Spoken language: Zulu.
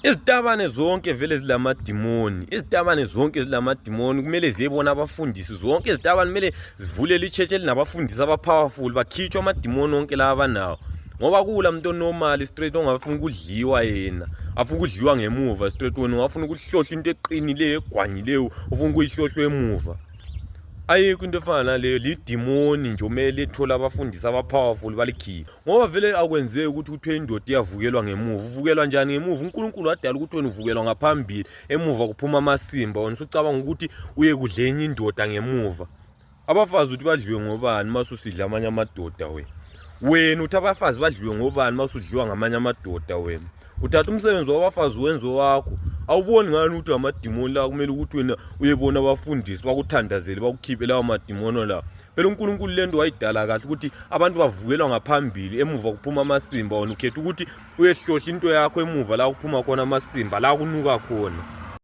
Izitabane zonke vele zilamadimoni. Izitabane zonke zilamadimoni kumele ziyebona abafundisi. Zonke izitabane kumele zivulele ichurch elinabafundisi abapowerful bakhitshwe amadimoni onke lawa abanawo. Ngoba kula muntu normal straight ongafuna ukudliwa yena. Afuna ukudliwa ngemuva straight wena ungafuna ukuhlohla into eqinileyo egwanyileyo ufuna ukuyihlohla emuva. Ayikho into efana naleyo lidimoni nje umele ethola abafundisi abapowerful balikhiye. Ngoba vele akwenzeki ukuthi kuthiwe indoda iyavukelwa ngemuva. Uvukelwa njani ngemuva? uNkulunkulu wadala ukuthi wena uvukelwa ngaphambili, emuva kuphuma amasimba. Wena usucabanga ukuthi uye kudla enye indoda ngemuva. Abafazi uthi badliwe ngobani masusidla amanye amadoda wena? Wena uthi abafazi badliwe ngobani masudliwa ngamanye amadoda wena? Uthatha umsebenzi wabafazi wenzo wakho. Awuboni ngani ukuthi amadimoni la kumele ukuthi wena uyebona abafundisi bakuthandazele bakukhiphe lawo madimoni la. Phela uNkulunkulu lento wayidala kahle ukuthi abantu bavukelwa ngaphambili emuva kuphuma amasimba. Wena ukhetha ukuthi uyehlohla into yakho emuva la kuphuma khona amasimba la kunuka khona.